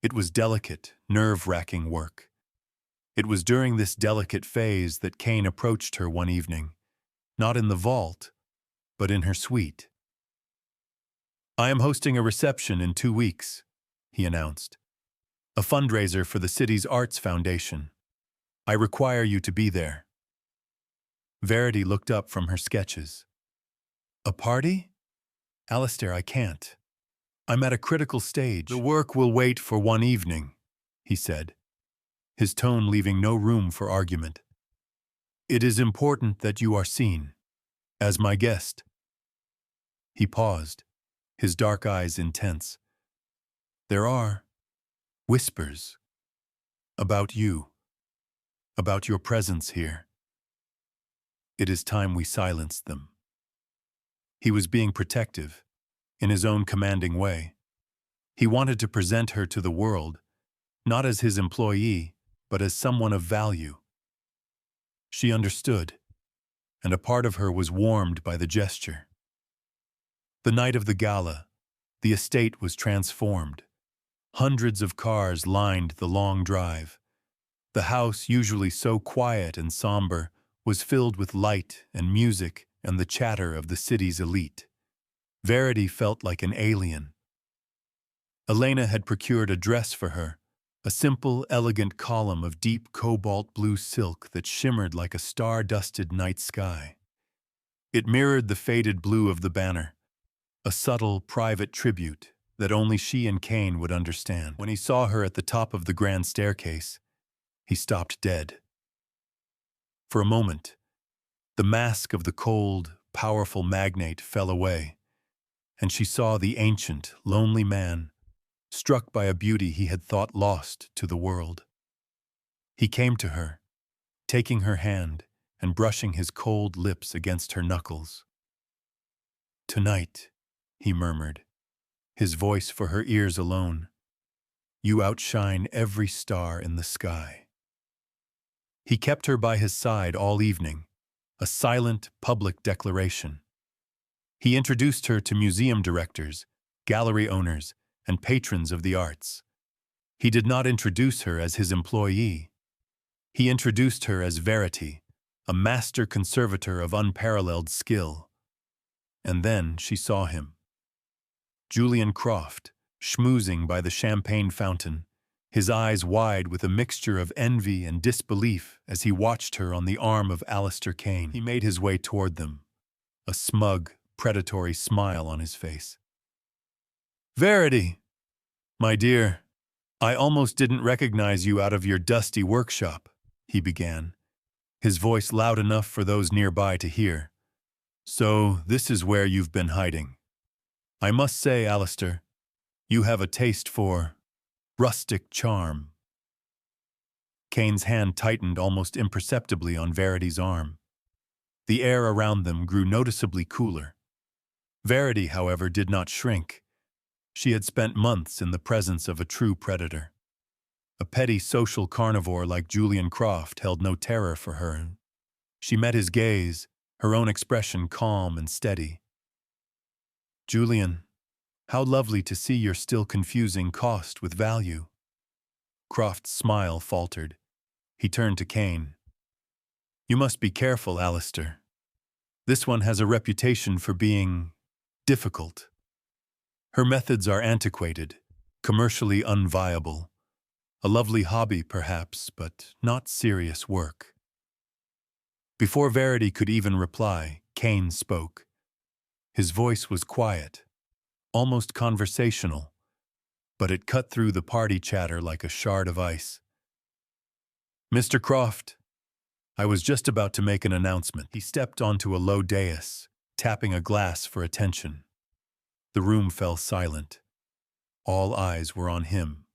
It was delicate, nerve-wracking work. It was during this delicate phase that Caine approached her one evening, not in the vault, but in her suite. "I am hosting a reception in 2 weeks," he announced. "A fundraiser for the city's Arts Foundation. I require you to be there." Verity looked up from her sketches. "A party? Alistair, I can't. I'm at a critical stage." "The work will wait for one evening," he said, his tone leaving no room for argument. "It is important that you are seen, as my guest." He paused, his dark eyes intense. "There are whispers about you, about your presence here. It is time we silenced them." He was being protective, in his own commanding way. He wanted to present her to the world, not as his employee, but as someone of value. She understood, and a part of her was warmed by the gesture. The night of the gala, the estate was transformed. Hundreds of cars lined the long drive. The house, usually so quiet and somber, was filled with light and music and the chatter of the city's elite. Verity felt like an alien. Elena had procured a dress for her, a simple, elegant column of deep cobalt blue silk that shimmered like a star-dusted night sky. It mirrored the faded blue of the banner, a subtle, private tribute that only she and Caine would understand. When he saw her at the top of the grand staircase, he stopped dead. For a moment, the mask of the cold, powerful magnate fell away, and she saw the ancient, lonely man, struck by a beauty he had thought lost to the world. He came to her, taking her hand and brushing his cold lips against her knuckles. "Tonight," he murmured, his voice for her ears alone, "you outshine every star in the sky." He kept her by his side all evening, a silent public declaration. He introduced her to museum directors, gallery owners, and patrons of the arts. He did not introduce her as his employee. He introduced her as Verity, a master conservator of unparalleled skill. And then she saw him. Julian Croft, schmoozing by the champagne fountain, his eyes wide with a mixture of envy and disbelief as he watched her on the arm of Alistair Caine. He made his way toward them, a smug, predatory smile on his face. "Verity, my dear, I almost didn't recognize you out of your dusty workshop," he began, his voice loud enough for those nearby to hear. "So this is where you've been hiding. I must say, Alistair, you have a taste for rustic charm." Caine's hand tightened almost imperceptibly on Verity's arm. The air around them grew noticeably cooler. Verity, however, did not shrink. She had spent months in the presence of a true predator. A petty social carnivore like Julian Croft held no terror for her. She met his gaze, her own expression calm and steady. "Julian, how lovely to see you're still confusing cost with value." Croft's smile faltered. He turned to Caine. "You must be careful, Alistair. This one has a reputation for being difficult. Her methods are antiquated, commercially unviable. A lovely hobby, perhaps, but not serious work." Before Verity could even reply, Caine spoke. His voice was quiet, almost conversational, but it cut through the party chatter like a shard of ice. "Mr. Croft, I was just about to make an announcement." He stepped onto a low dais, tapping a glass for attention. The room fell silent. All eyes were on him.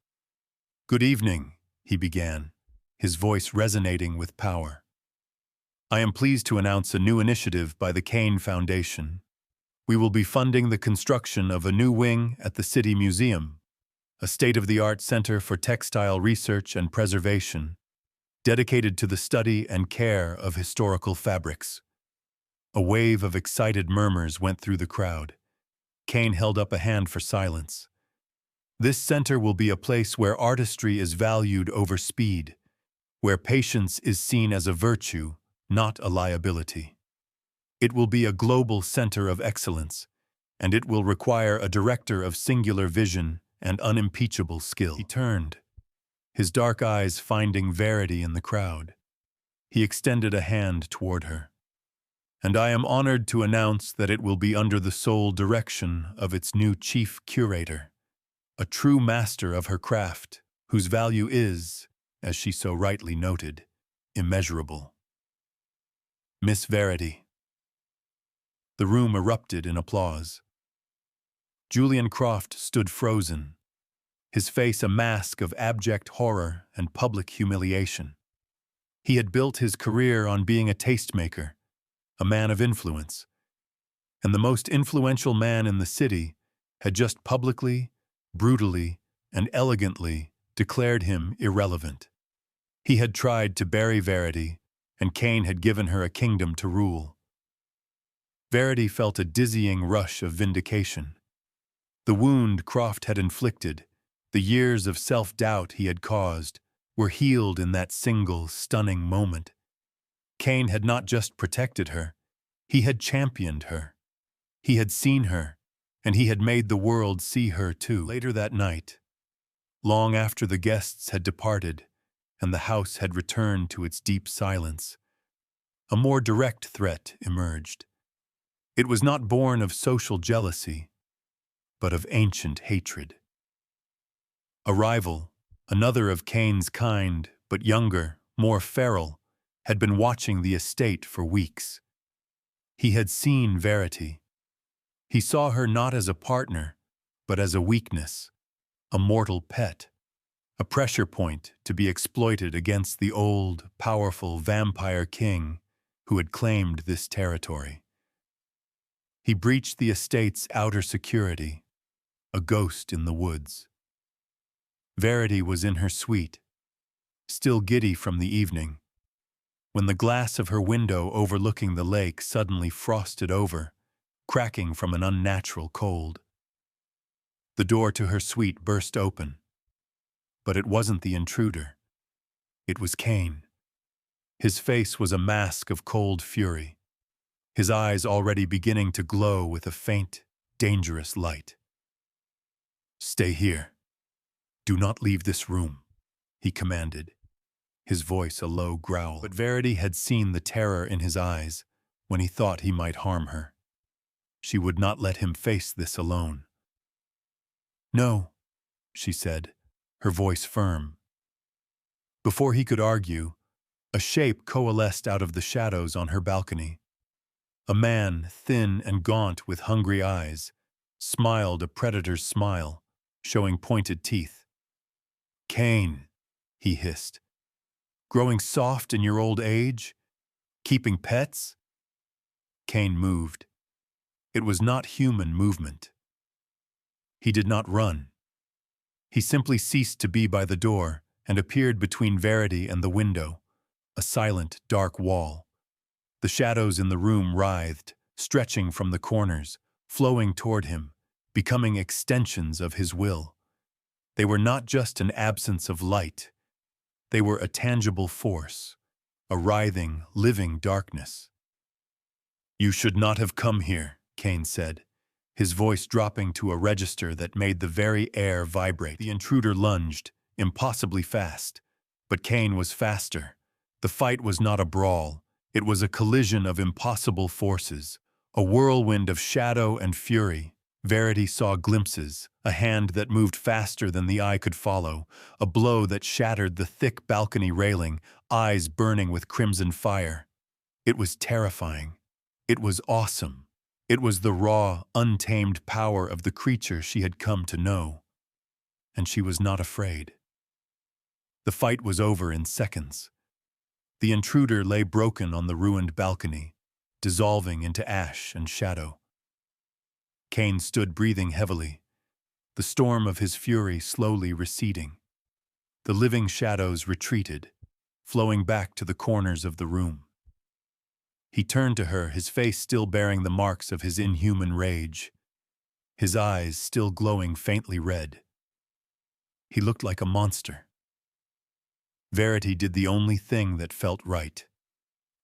"Good evening," he began, his voice resonating with power. "I am pleased to announce a new initiative by the Caine Foundation. We will be funding the construction of a new wing at the City Museum, a state-of-the-art center for textile research and preservation, dedicated to the study and care of historical fabrics." A wave of excited murmurs went through the crowd. Caine held up a hand for silence. "This center will be a place where artistry is valued over speed, where patience is seen as a virtue, not a liability. It will be a global center of excellence, and it will require a director of singular vision and unimpeachable skill." He turned, his dark eyes finding Verity in the crowd. He extended a hand toward her. "And I am honored to announce that it will be under the sole direction of its new chief curator, a true master of her craft, whose value is, as she so rightly noted, immeasurable. Miss Verity." The room erupted in applause. Julian Croft stood frozen, his face a mask of abject horror and public humiliation. He had built his career on being a tastemaker, a man of influence, and the most influential man in the city had just publicly, brutally, and elegantly declared him irrelevant. He had tried to bury Verity, and Caine had given her a kingdom to rule. Verity felt a dizzying rush of vindication. The wound Croft had inflicted, the years of self-doubt he had caused, were healed in that single, stunning moment. Caine had not just protected her, he had championed her. He had seen her, and he had made the world see her too. Later that night, long after the guests had departed and the house had returned to its deep silence, a more direct threat emerged. It was not born of social jealousy, but of ancient hatred. A rival, another of Caine's kind, but younger, more feral, had been watching the estate for weeks. He had seen Verity. He saw her not as a partner, but as a weakness, a mortal pet, a pressure point to be exploited against the old, powerful vampire king who had claimed this territory. He breached the estate's outer security, a ghost in the woods. Verity was in her suite, still giddy from the evening, when the glass of her window overlooking the lake suddenly frosted over, cracking from an unnatural cold. The door to her suite burst open, but it wasn't the intruder. It was Caine. His face was a mask of cold fury, his eyes already beginning to glow with a faint, dangerous light. "Stay here. Do not leave this room," he commanded, his voice a low growl. But Verity had seen the terror in his eyes when he thought he might harm her. She would not let him face this alone. "No," she said, her voice firm. Before he could argue, a shape coalesced out of the shadows on her balcony. A man, thin and gaunt with hungry eyes, smiled a predator's smile, showing pointed teeth. "Caine," he hissed. "Growing soft in your old age? Keeping pets?" Caine moved. It was not human movement. He did not run. He simply ceased to be by the door and appeared between Verity and the window, a silent, dark wall. The shadows in the room writhed, stretching from the corners, flowing toward him, becoming extensions of his will. They were not just an absence of light. They were a tangible force, a writhing, living darkness. "You should not have come here," Caine said, his voice dropping to a register that made the very air vibrate. The intruder lunged, impossibly fast, but Caine was faster. The fight was not a brawl. It was a collision of impossible forces, a whirlwind of shadow and fury. Verity saw glimpses, a hand that moved faster than the eye could follow, a blow that shattered the thick balcony railing, eyes burning with crimson fire. It was terrifying. It was awesome. It was the raw, untamed power of the creature she had come to know. And she was not afraid. The fight was over in seconds. The intruder lay broken on the ruined balcony, dissolving into ash and shadow. Caine stood breathing heavily, the storm of his fury slowly receding. The living shadows retreated, flowing back to the corners of the room. He turned to her, his face still bearing the marks of his inhuman rage, his eyes still glowing faintly red. He looked like a monster. Verity did the only thing that felt right.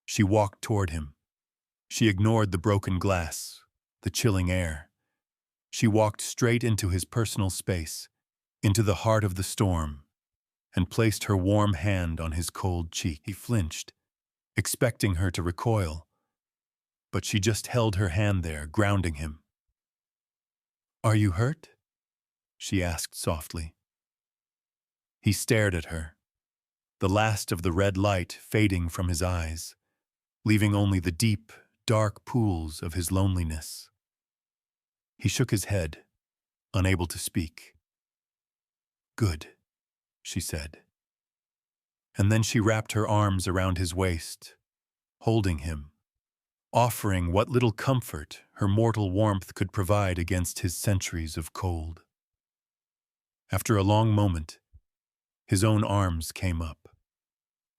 She walked toward him. She ignored the broken glass, the chilling air. She walked straight into his personal space, into the heart of the storm, and placed her warm hand on his cold cheek. He flinched, expecting her to recoil, but she just held her hand there, grounding him. "Are you hurt?" she asked softly. He stared at her, the last of the red light fading from his eyes, leaving only the deep, dark pools of his loneliness. He shook his head, unable to speak. "Good," she said. And then she wrapped her arms around his waist, holding him, offering what little comfort her mortal warmth could provide against his centuries of cold. After a long moment, his own arms came up,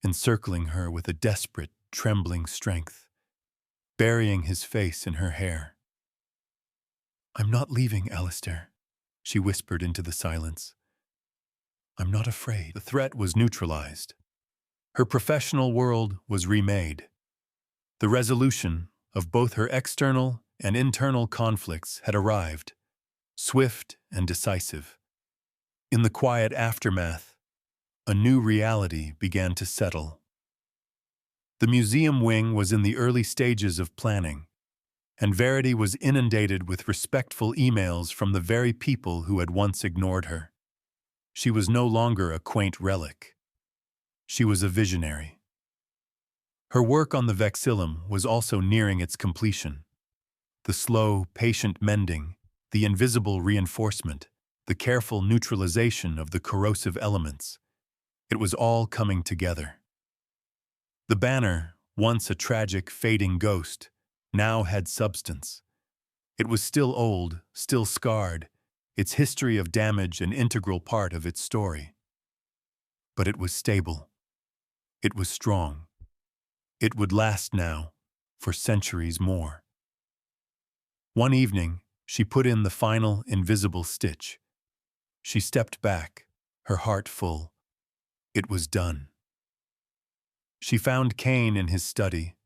encircling her with a desperate, trembling strength, burying his face in her hair. "I'm not leaving, Alistair," she whispered into the silence. "I'm not afraid." The threat was neutralized. Her professional world was remade. The resolution of both her external and internal conflicts had arrived, swift and decisive. In the quiet aftermath, a new reality began to settle. The museum wing was in the early stages of planning, and Verity was inundated with respectful emails from the very people who had once ignored her. She was no longer a quaint relic. She was a visionary. Her work on the vexillum was also nearing its completion. The slow, patient mending, the invisible reinforcement, the careful neutralization of the corrosive elements. It was all coming together. The banner, once a tragic, fading ghost, now had substance. It was still old, still scarred, its history of damage an integral part of its story. But it was stable. It was strong. It would last now, for centuries more. One evening, she put in the final invisible stitch. She stepped back, her heart full. It was done. She found Caine in his study,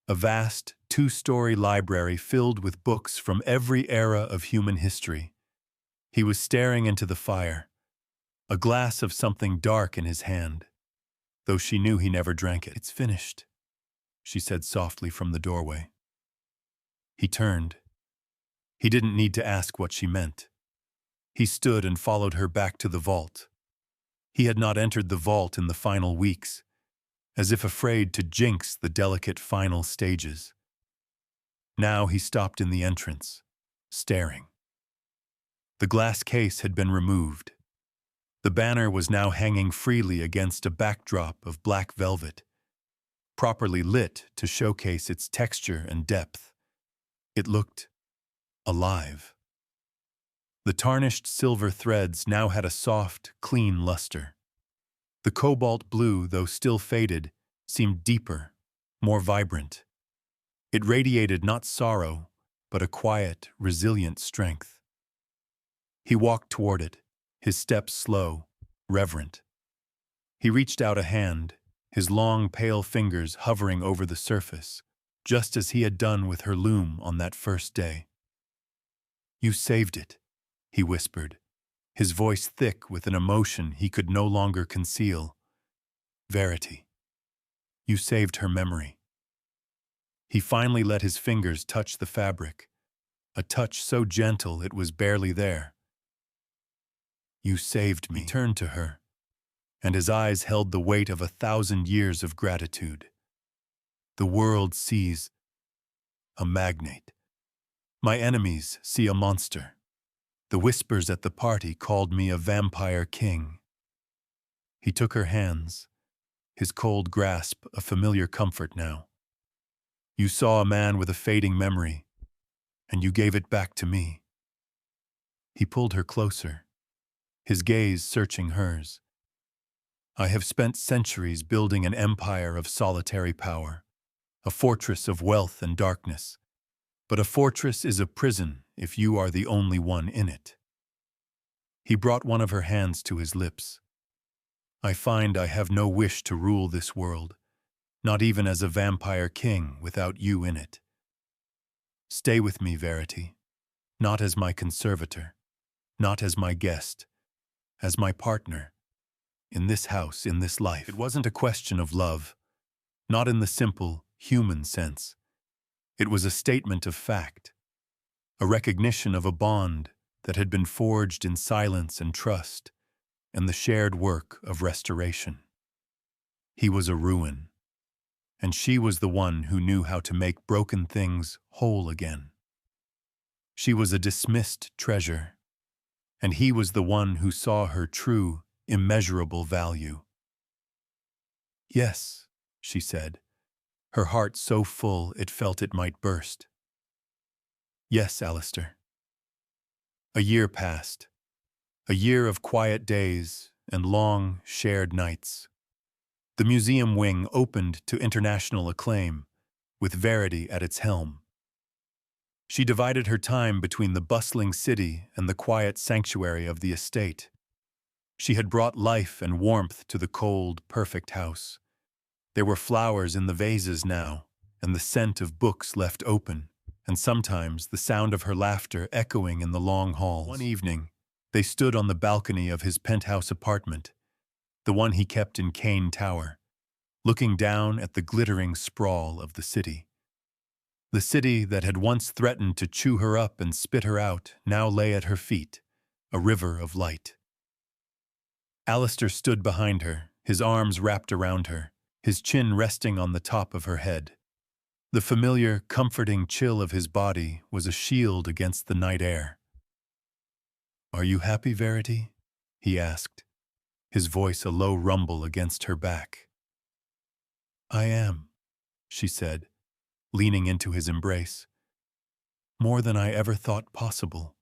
a vast, two-story library filled with books from every era of human history. He was staring into the fire, a glass of something dark in his hand, though she knew he never drank it. "It's finished," she said softly from the doorway. He turned. He didn't need to ask what she meant. He stood and followed her back to the vault. He had not entered the vault in the final weeks, as if afraid to jinx the delicate final stages. Now he stopped in the entrance, staring. The glass case had been removed. The banner was now hanging freely against a backdrop of black velvet, properly lit to showcase its texture and depth. It looked alive. The tarnished silver threads now had a soft, clean luster. The cobalt blue, though still faded, seemed deeper, more vibrant. It radiated not sorrow, but a quiet, resilient strength. He walked toward it, his steps slow, reverent. He reached out a hand, his long, pale fingers hovering over the surface, just as he had done with her loom on that first day. "You saved it," he whispered, his voice thick with an emotion he could no longer conceal. "Verity. You saved her memory." He finally let his fingers touch the fabric, a touch so gentle it was barely there. "You saved me." He turned to her, and his eyes held the weight of 1,000 years of gratitude. "The world sees a magnate. My enemies see a monster. The whispers at the party called me a vampire king." He took her hands, his cold grasp a familiar comfort now. "You saw a man with a fading memory, and you gave it back to me." He pulled her closer, his gaze searching hers. "I have spent centuries building an empire of solitary power, a fortress of wealth and darkness. But a fortress is a prison if you are the only one in it." He brought one of her hands to his lips. "I find I have no wish to rule this world, not even as a vampire king without you in it. Stay with me, Verity, not as my conservator, not as my guest, as my partner, in this house, in this life." It wasn't a question of love, not in the simple, human sense. It was a statement of fact, a recognition of a bond that had been forged in silence and trust, and the shared work of restoration. He was a ruin, and she was the one who knew how to make broken things whole again. She was a dismissed treasure, and he was the one who saw her true, immeasurable value. "Yes," she said, her heart so full it felt it might burst. "Yes, Alistair." A year passed, a year of quiet days and long, shared nights. The museum wing opened to international acclaim, with Verity at its helm. She divided her time between the bustling city and the quiet sanctuary of the estate. She had brought life and warmth to the cold, perfect house. There were flowers in the vases now, and the scent of books left open, and sometimes the sound of her laughter echoing in the long halls. One evening, they stood on the balcony of his penthouse apartment, the one he kept in Caine Tower, looking down at the glittering sprawl of the city. The city that had once threatened to chew her up and spit her out now lay at her feet, a river of light. Alistair stood behind her, his arms wrapped around her, his chin resting on the top of her head. The familiar, comforting chill of his body was a shield against the night air. "Are you happy, Verity?" he asked, his voice a low rumble against her back. "I am," she said, leaning into his embrace. "More than I ever thought possible."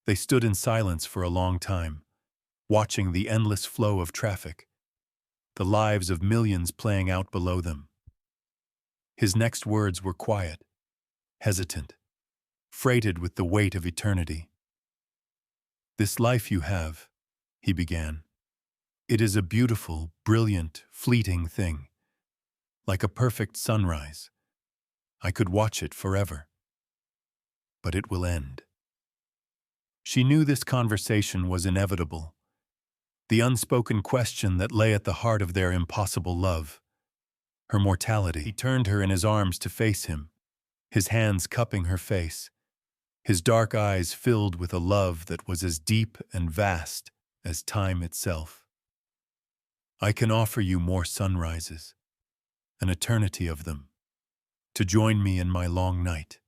They stood in silence for a long time, watching the endless flow of traffic, the lives of millions playing out below them. His next words were quiet, hesitant, freighted with the weight of eternity. "This life you have," he began, "it is a beautiful, brilliant, fleeting thing, like a perfect sunrise. I could watch it forever. But it will end." She knew this conversation was inevitable, the unspoken question that lay at the heart of their impossible love, her mortality. He turned her in his arms to face him, his hands cupping her face, his dark eyes filled with a love that was as deep and vast as time itself. "I can offer you more sunrises, an eternity of them, to join me in my long night.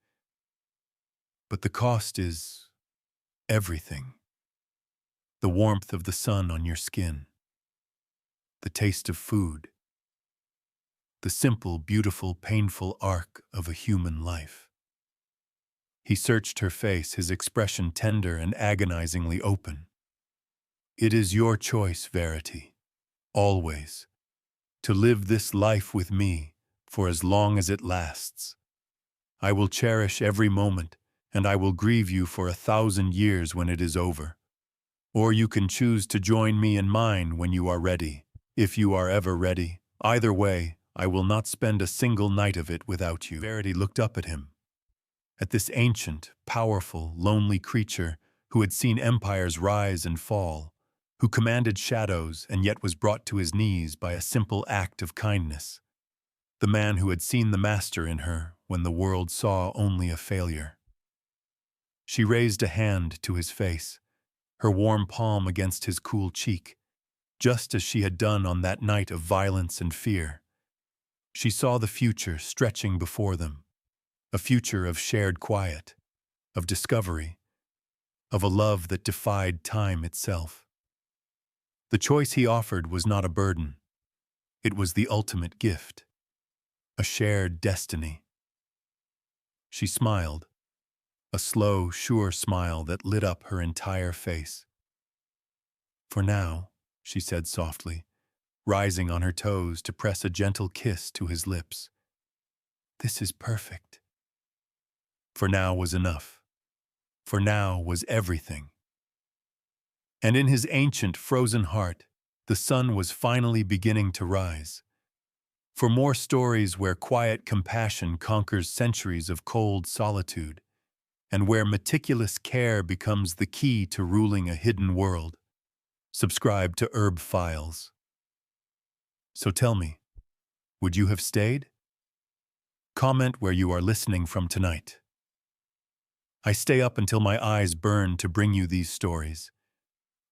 But the cost is everything. The warmth of the sun on your skin, the taste of food, the simple, beautiful, painful arc of a human life." He searched her face, his expression tender and agonizingly open. "It is your choice, Verity, always, to live this life with me for as long as it lasts. I will cherish every moment, and I will grieve you for 1,000 years when it is over. Or you can choose to join me in mine when you are ready, if you are ever ready. Either way, I will not spend a single night of it without you." Verity looked up at him, at this ancient, powerful, lonely creature who had seen empires rise and fall, who commanded shadows and yet was brought to his knees by a simple act of kindness. The man who had seen the master in her when the world saw only a failure. She raised a hand to his face, her warm palm against his cool cheek, just as she had done on that night of violence and fear. She saw the future stretching before them, a future of shared quiet, of discovery, of a love that defied time itself. The choice he offered was not a burden. It was the ultimate gift, a shared destiny. She smiled, a slow, sure smile that lit up her entire face. "For now," she said softly, rising on her toes to press a gentle kiss to his lips. "This is perfect." For now was enough. For now was everything. And in his ancient, frozen heart, the sun was finally beginning to rise. For more stories where quiet compassion conquers centuries of cold solitude, and where meticulous care becomes the key to ruling a hidden world, subscribe to Herb Files. So tell me, would you have stayed? Comment where you are listening from tonight. I stay up until my eyes burn to bring you these stories.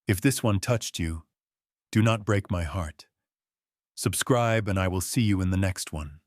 If this one touched you, do not break my heart. Subscribe and I will see you in the next one.